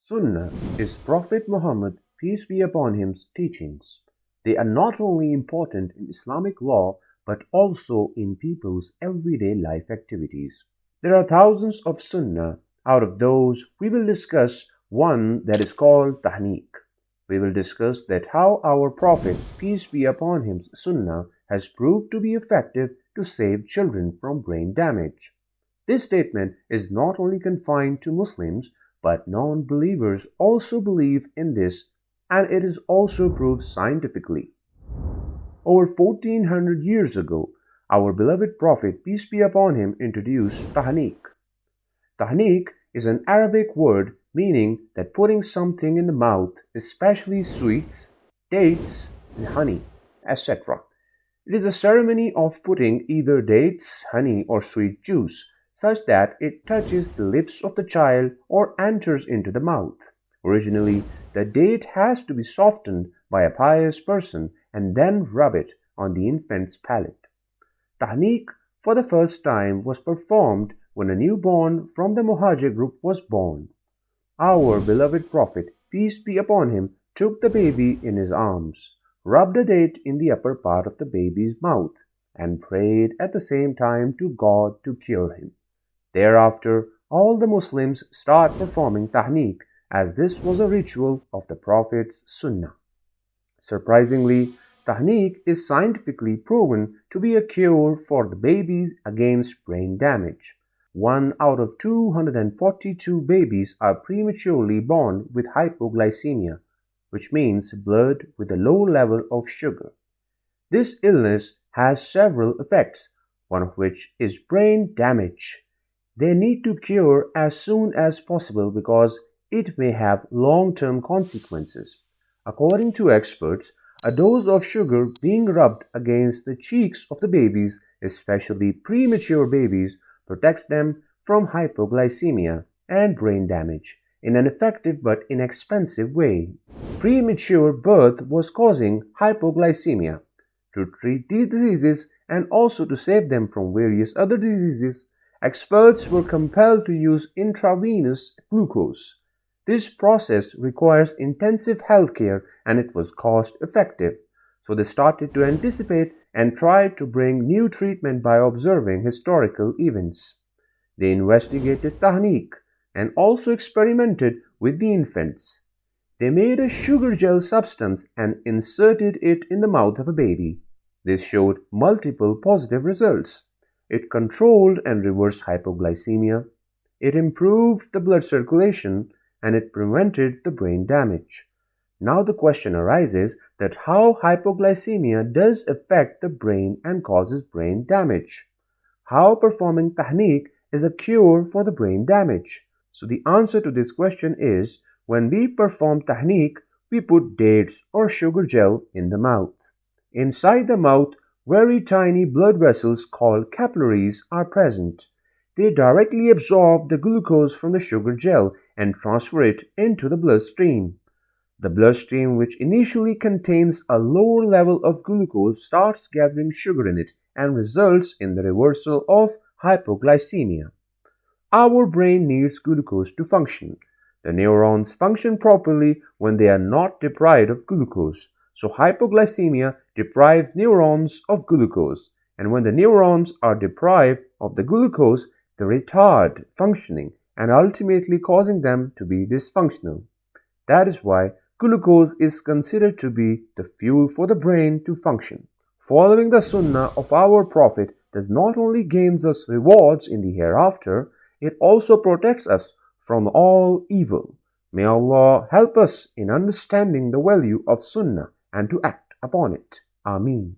Sunnah is Prophet Muhammad, peace be upon him's teachings. They are not only important in Islamic law but also in people's everyday life activities. There are thousands of Sunnah. Out of those, we will discuss one that is called Tahniq. We will discuss that how our Prophet, peace be upon him's Sunnah, has proved to be effective to save children from brain damage. This statement is not only confined to Muslims, but non-believers also believe in this, and it is also proved scientifically. Over 1400 years ago, our beloved Prophet, peace be upon him, introduced Tahniq. Tahniq is an Arabic word meaning that putting something in the mouth, especially sweets, dates, and honey, etc. It is a ceremony of putting either dates, honey, or sweet juice, such that it touches the lips of the child or enters into the mouth. Originally, the date has to be softened by a pious person and then rub it on the infant's palate. Tahniq for the first time was performed when a newborn from the Muhajir group was born. Our beloved Prophet, peace be upon him, took the baby in his arms, rubbed a date in the upper part of the baby's mouth, and prayed at the same time to God to cure him. Thereafter, all the Muslims start performing Tahniq, as this was a ritual of the Prophet's Sunnah. Surprisingly, Tahniq is scientifically proven to be a cure for the babies against brain damage. 1 out of 242 babies are prematurely born with hypoglycemia, which means blood with a low level of sugar. This illness has several effects, one of which is brain damage. They need to cure as soon as possible because it may have long-term consequences. According to experts, a dose of sugar being rubbed against the cheeks of the babies, especially premature babies, protects them from hypoglycemia and brain damage in an effective but inexpensive way. Premature birth was causing hypoglycemia. To treat these diseases and also to save them from various other diseases, experts were compelled to use intravenous glucose. This process requires intensive healthcare and it was cost effective, so they started to anticipate and tried to bring new treatment by observing historical events. They investigated Tahniq and also experimented with the infants. They made a sugar gel substance and inserted it in the mouth of a baby. This showed multiple positive results. It controlled and reversed hypoglycemia, it improved the blood circulation, and it prevented the brain damage. Now the question arises that how hypoglycemia does affect the brain and causes brain damage. How performing Tahniq is a cure for the brain damage? So the answer to this question is, when we perform Tahniq, we put dates or sugar gel in the mouth. Inside the mouth, very tiny blood vessels called capillaries are present. They directly absorb the glucose from the sugar gel and transfer it into the bloodstream. The bloodstream, which initially contains a lower level of glucose, starts gathering sugar in it and results in the reversal of hypoglycemia. Our brain needs glucose to function. The neurons function properly when they are not deprived of glucose. So hypoglycemia deprives neurons of glucose, and when the neurons are deprived of the glucose, they retard functioning and ultimately causing them to be dysfunctional. That is why glucose is considered to be the fuel for the brain to function. Following the Sunnah of our Prophet does not only gains us rewards in the hereafter, it also protects us from all evil. May Allah help us in understanding the value of Sunnah and to act upon it. Ameen.